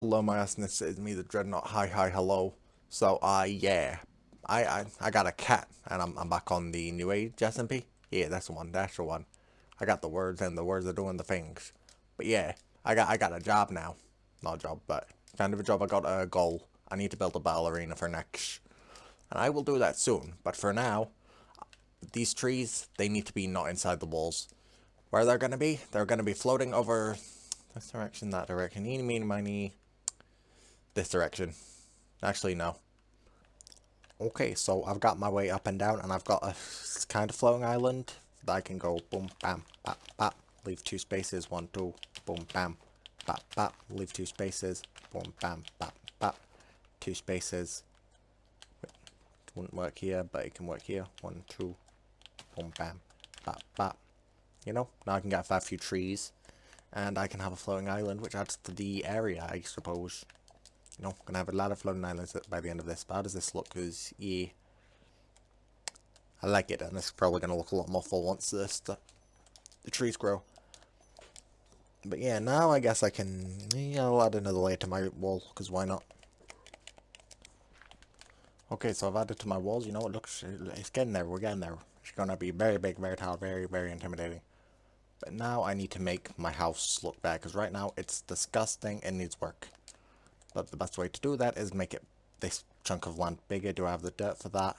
Hello, my awesomeness, it's me, the Dreadnought. Hi, hi, hello. So, yeah. I got a cat, and I'm back on the New Age SMP. Yeah, that's the one, that's the one. I got the words, and the words are doing the things. But yeah, I got a job now. Not a job, but kind of a job. I got a goal. I need to build a battle arena for next. And I will do that soon. But for now, these trees, they need to be not inside the walls. Where they're gonna be? They're gonna be floating over this direction, that direction. Eeny, meeny, miny, this direction. Actually, no. Okay, so I've got my way up and down, and I've got a kind of floating island that I can go boom, bam, bap, bap, leave two spaces, one, two, boom, bam, bap, bap, leave two spaces, boom, bam, bap, bap, two spaces. It wouldn't work here, but it can work here. One, two, boom, bam, bap, bap. You know, now I can get a few trees, and I can have a floating island, which adds to the area, I suppose. You know, gonna have a lot of floating islands by the end of this. But how does this look? Because, yeah, I like it, and it's probably gonna look a lot more full once the trees grow. But yeah, now I guess I can, yeah, I'll add another layer to my wall, because why not? Okay, so I've added to my walls, you know, it's getting there, we're getting there. It's gonna be very big, very tall, very, very intimidating. But now I need to make my house look bad, because right now it's disgusting and needs work. But the best way to do that is make it this chunk of land bigger. Do I have the dirt for that?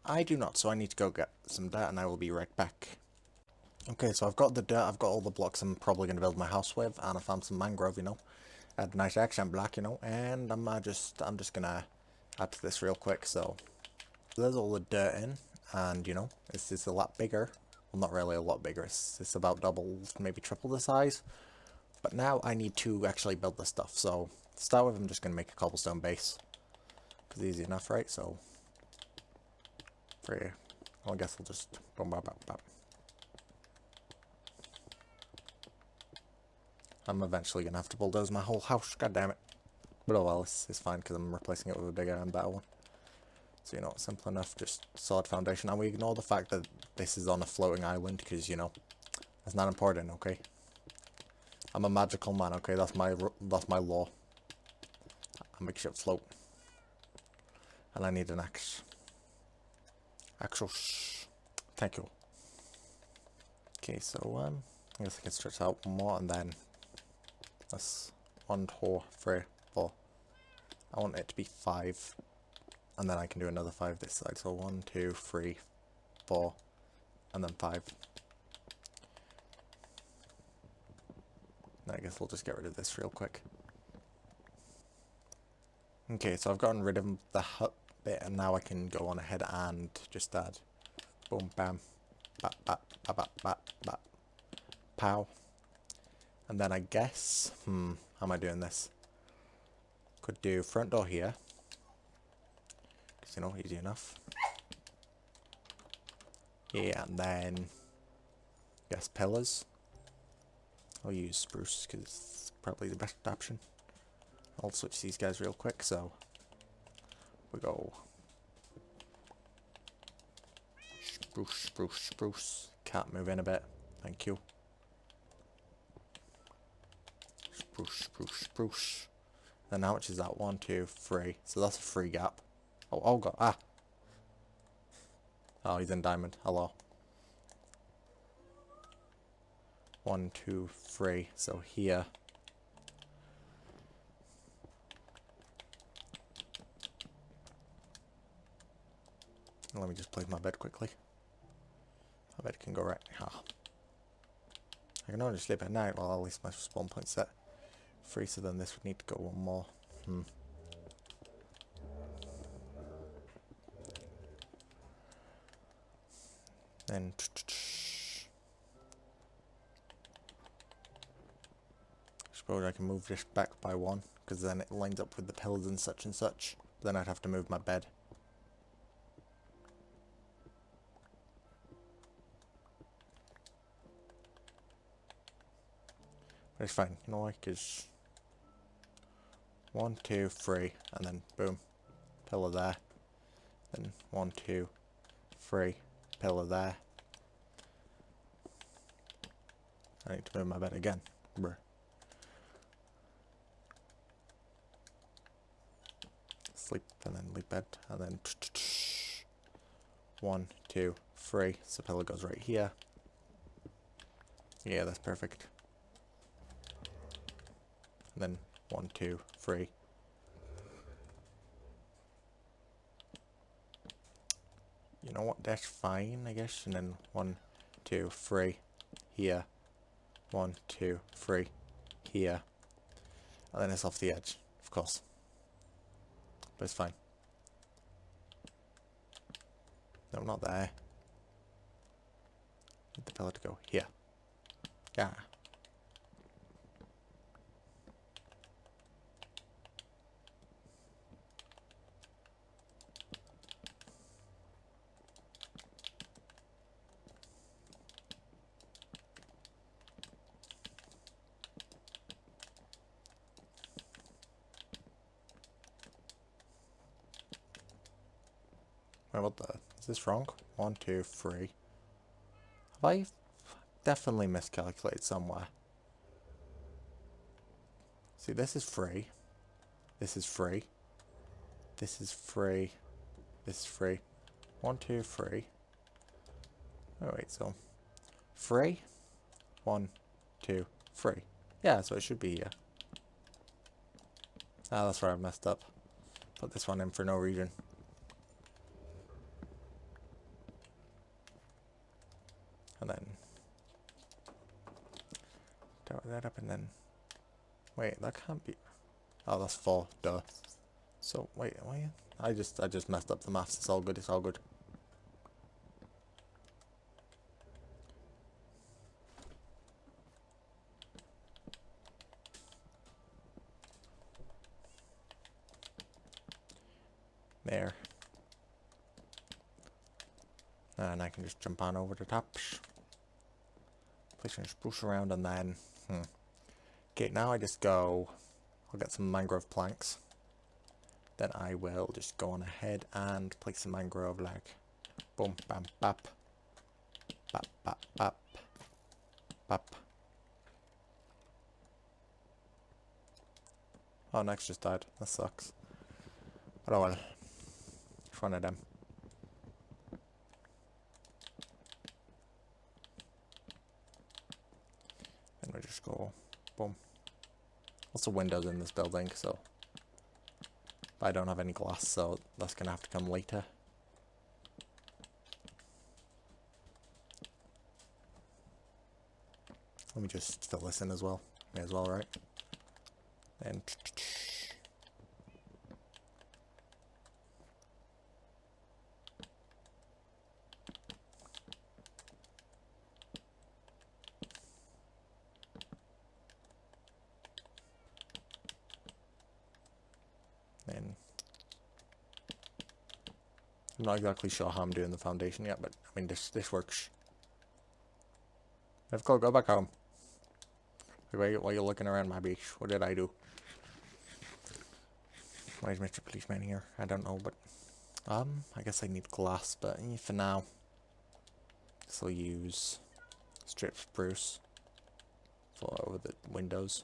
I do not, so I need to go get some dirt and I will be right back. Okay, so I've got the dirt, I've got all the blocks I'm probably going to build my house with, and I found some mangrove, you know. Add a nice accent block, you know, and I'm just gonna add to this real quick. So there's all the dirt in, and you know, it's a lot bigger. Well, not really a lot bigger, it's about double, maybe triple the size. But now I need to actually build this stuff, so to start with I'm just going to make a cobblestone base. Because easy enough, right? So, for here, well, I guess I'll just boom, bop, bop, bop. I'm eventually going to have to bulldoze my whole house, god damn it. But oh well, it's fine because I'm replacing it with a bigger and better one. So, you know, simple enough, just solid foundation. And we ignore the fact that this is on a floating island because, you know, that's not important, okay? I'm a magical man, okay? That's my law. I make shit float. And I need an axe. Actual thank you. Okay, so I guess I can stretch out one more and then that's 1, 2, 3, 4. I want it to be 5. And then I can do another 5 this side. So 1, 2, 3, 4, and then 5. And I guess we'll just get rid of this real quick. Okay, so I've gotten rid of the hut bit, and now I can go on ahead and just add boom, bam, bap, bap, bap, bap, bap, bap, pow. And then I guess, how am I doing this? Could do front door here. Because, you know, easy enough. Yeah, and then, guess pillars. I'll use spruce because it's probably the best option. I'll switch these guys real quick, so we go spruce, spruce, spruce. Can't move in a bit, thank you. Spruce, spruce, spruce. Then how much is that? 1, 2, 3. So that's a 3 gap. Oh god, ah! Oh, he's in diamond, hello. 1, 2, 3, so here. Let me just place my bed quickly. My bed can go right. I can only sleep at night, well at least my spawn point's set 3, so then this would need to go one more. Then I suppose I can move this back by 1, because then it lines up with the pillars and such and such. But then I'd have to move my bed. But it's fine, you know, like, because 1, 2, 3, and then boom, pillar there. Then 1, 2, 3, pillar there. I need to move my bed again. Bruh. sleep, and then leap bed, and then 1, 2, 3. So pillow goes right here. Yeah, that's perfect. And then 1, 2, 3. You know what? That's fine, I guess. And then 1, 2, 3 here. 1, 2, 3 here. And then it's off the edge, of course. But it's fine. No, not there. Need the pillar to go here. Yeah. Wait, what the? Is this wrong? 1, 2, 3. Have I definitely miscalculated somewhere? See, this is 3. This is 3. This is 3. This is 3. 1, 2, 3. Oh, wait, so 3. 1, 2, 3. Yeah, so it should be here. Ah, that's where I messed up. Put this one in for no reason. And then tower that up, and then wait, that can't be. Oh, that's 4. Duh. So wait. I just messed up the maths. It's all good. It's all good. There. And I can just jump on over the tops. Place and spruce around, and then okay, now I just go. I'll get some mangrove planks. Then I will just go on ahead and place some mangrove, like boom, bam, bap, bap, bap, bap, bap. Oh, next just died. That sucks. But oh well. It's one of them. And we just go boom. Also windows in this building, so I don't have any glass, so that's gonna have to come later. Let me just fill this in as well. May as well, right? And I'm not exactly sure how I'm doing the foundation yet, but I mean this works. Let's go back home. Why are you looking around my beach? What did I do? Why is Mr. Policeman here? I don't know, but I guess I need glass, but for now, so I'll use strip spruce for over the windows.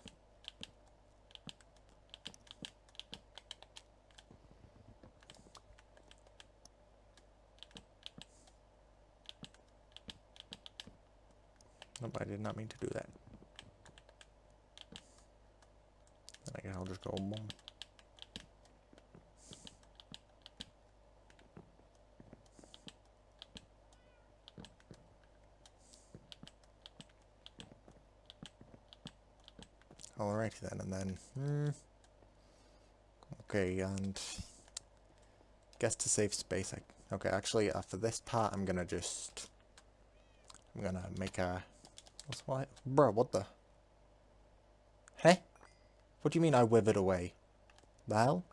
Nope, I did not mean to do that. Then I guess I'll just go boom. Alrighty then, and then okay, and guess to save space. Okay, actually, for this part, I'm gonna make a. What? Bro, what the? Hey? What do you mean I withered away? The hell?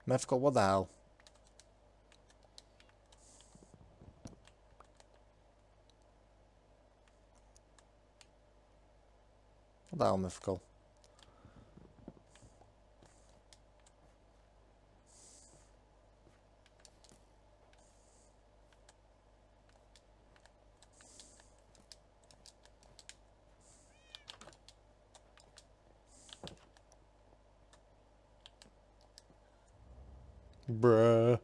Mythical, what the hell? What the hell, Mythical? Bruh.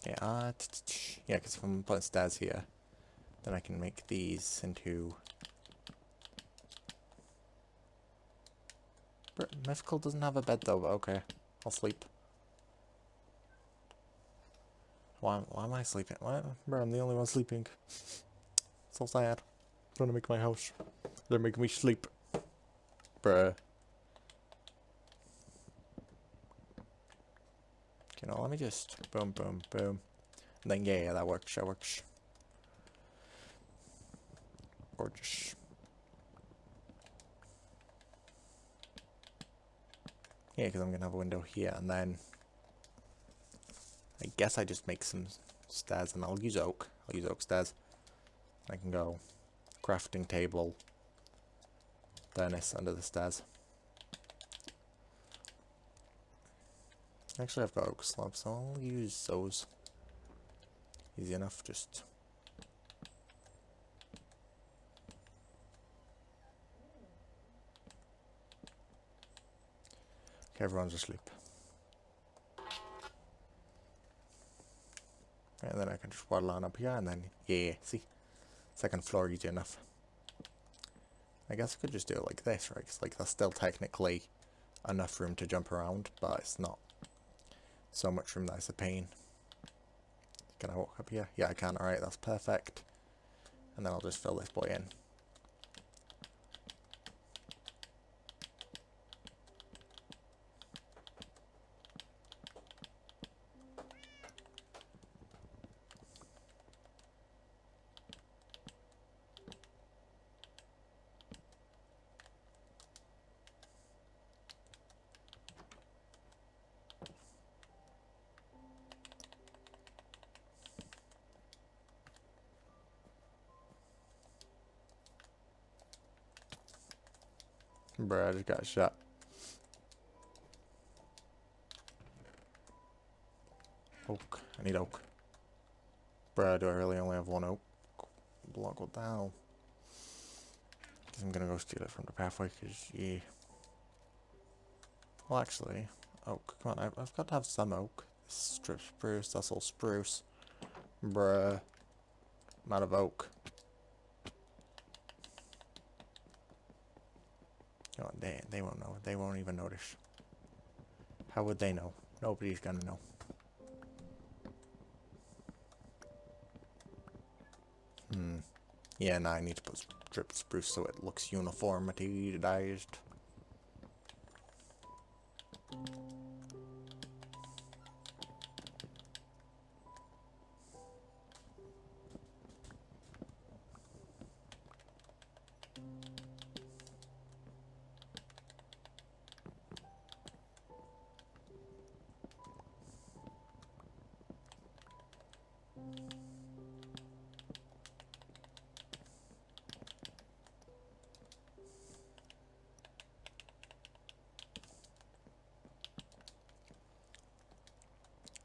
Yeah, yeah, because if I'm putting stairs here, then I can make these into... Mythical doesn't have a bed though, but okay. I'll sleep. Why am I sleeping? Why? Bro, I'm the only one sleeping. So sad. Trying to make my house. They're making me sleep. Bruh. You know, let me just boom, boom, boom. And then, yeah, that works, that works. Gorgeous. Yeah, because I'm going to have a window here, and then I guess I just make some stairs, and I'll use oak. I'll use oak stairs. I can go crafting table, furnace under the stairs. Actually, I've got oak slabs, so I'll use those. Easy enough, just... Okay, everyone's asleep. And then I can just waddle on up here, and then, yeah, see? Second floor easy enough. I guess I could just do it like this, right? Because, like, that's still technically enough room to jump around, but it's not so much room that it's a pain. Can I walk up here? Yeah, I can. Alright, that's perfect. And then I'll just fill this boy in. Bruh, I just got shot. Oak. I need oak. Bruh, do I really only have one oak block? What the hell? Guess I'm gonna go steal it from the pathway, because, yeah. Well, actually, oak. Come on, I've got to have some oak. Strip spruce, that's all spruce. Bruh. I'm out of oak. Oh, they won't know. They won't even notice. How would they know? Nobody's gonna know. Yeah, now I need to put strip spruce so it looks uniformitized.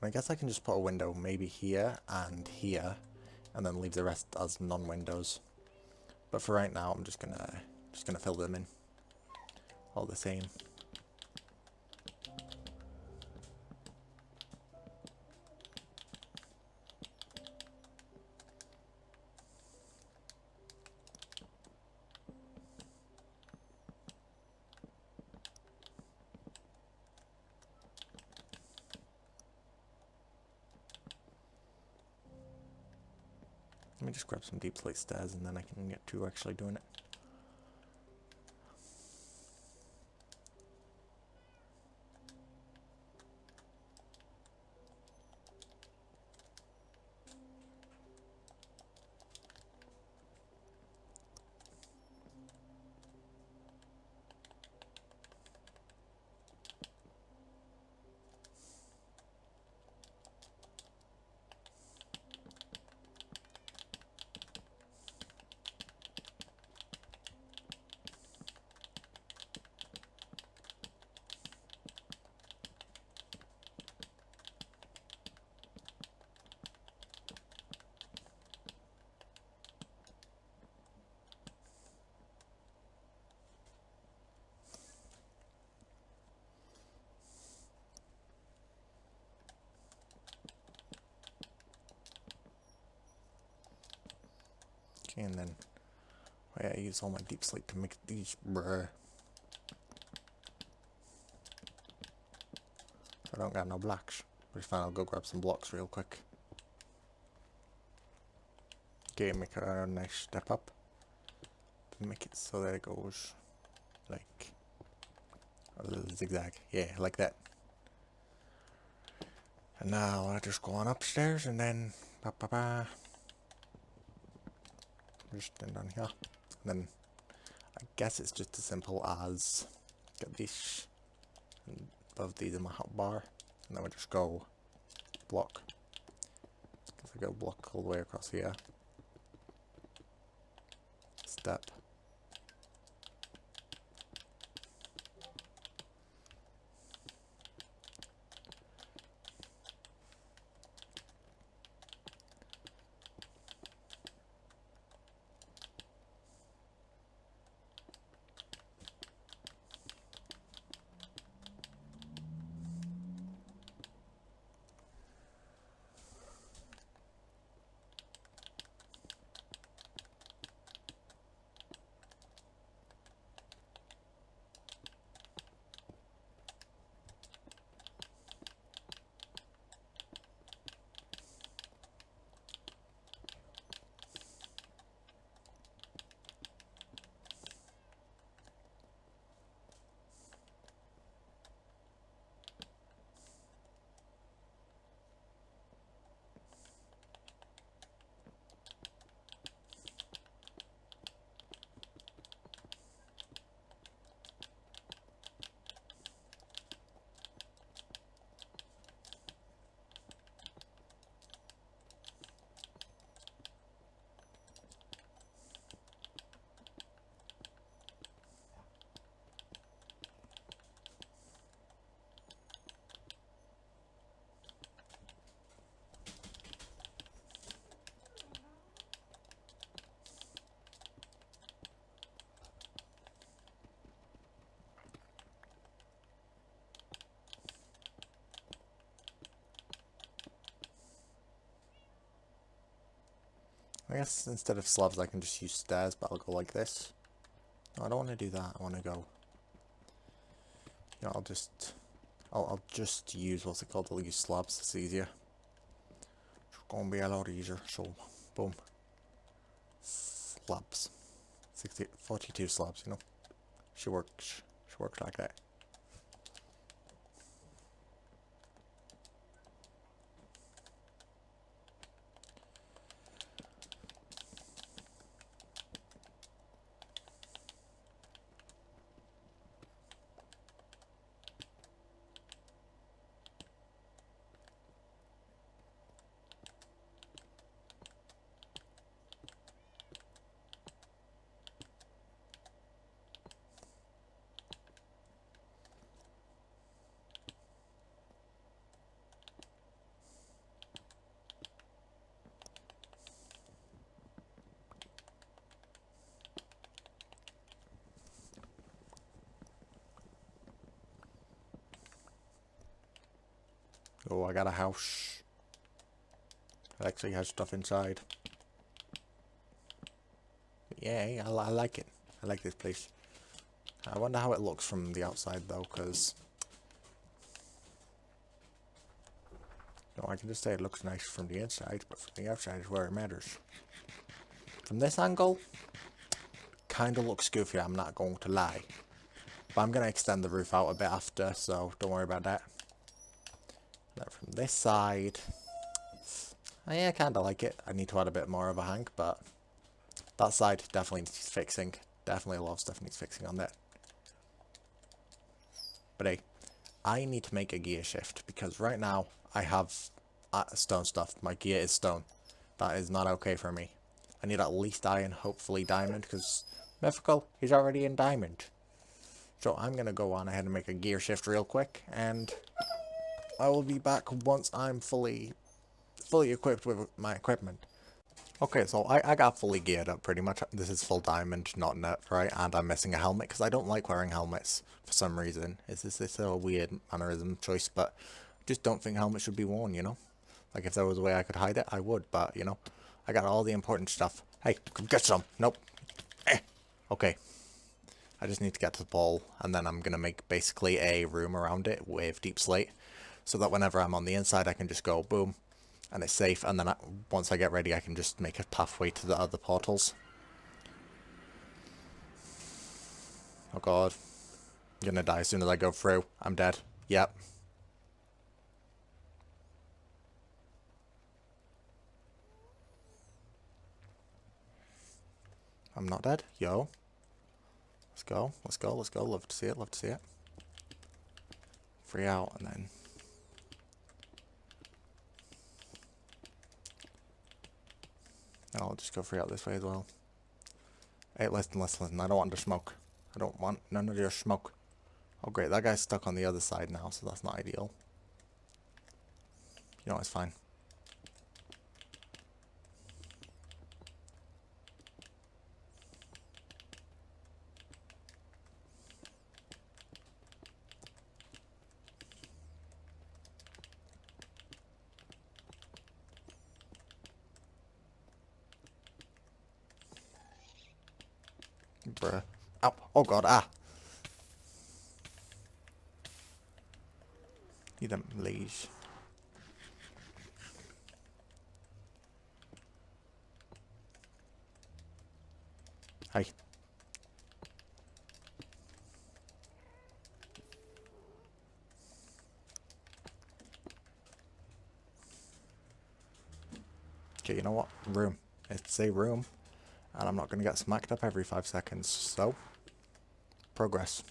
I guess I can just put a window maybe here, and then leave the rest as non-windows. But for right now, I'm just gonna fill them in, all the same. Let me just grab some deep slate stairs, and then I can get to actually doing it. And then I use all my deep slate to make these. Bruh. I don't got no blocks. Which is fine, I'll go grab some blocks real quick. Okay, make a nice step up. Make it so that it goes like a little zigzag. Yeah, like that. And now I just go on upstairs and then just stand down here. And then I guess it's just as simple as get these above these in my hotbar, and then we just go block. If I go block all the way across here. Step. I guess instead of slabs I can just use stairs, but I'll go like this. No, I don't want to do that. I want to go. You know, I'll just use what's it called? I'll use slabs. It's easier. It's gonna be a lot easier. So, boom. Slabs. 42 slabs. You know, she works. She works like that. Oh, I got a house. It actually has stuff inside. Yeah, I like it. I like this place. I wonder how it looks from the outside though, because you know, I can just say it looks nice from the inside, but from the outside is where it matters. From this angle, kind of looks goofy, I'm not going to lie. But I'm going to extend the roof out a bit after, so don't worry about that. Now from this side, yeah, I kind of like it. I need to add a bit more of a hang, but that side definitely needs fixing. Definitely a lot of stuff needs fixing on that. But hey, I need to make a gear shift, because right now I have stone stuff. My gear is stone. That is not okay for me. I need at least iron, hopefully diamond, because mythical, he's already in diamond. So I'm going to go on ahead and make a gear shift real quick, and I will be back once I'm fully equipped with my equipment. Okay, so I got fully geared up pretty much. This is full diamond, not net, right? And I'm missing a helmet because I don't like wearing helmets for some reason. It's a weird mannerism choice, but I just don't think helmets should be worn, you know? Like if there was a way I could hide it, I would, but you know, I got all the important stuff. Hey, come get some. Nope. Okay. I just need to get to the ball, and then I'm going to make basically a room around it with deep slate, so that whenever I'm on the inside I can just go boom, and it's safe, and then once I get ready I can just make a pathway to the other portals. Oh god. I'm going to die as soon as I go through. I'm dead. Yep. I'm not dead. Yo. Let's go. Let's go. Let's go. Love to see it. Love to see it. 3 out, and then... I'll just go 3 out this way as well. Hey, listen. I don't want to smoke. I don't want none of your smoke. Oh great, that guy's stuck on the other side now, so that's not ideal. You know, it's fine. Bruh. Ow. Oh god, ah! You them leash. Hey. Okay, you know what? Room. It's a room. And I'm not going to get smacked up every 5 seconds, so... Progress.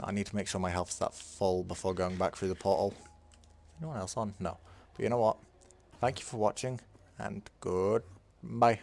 I need to make sure my health's that full before going back through the portal. Anyone else on? No. But you know what? Thank you for watching, and goodbye.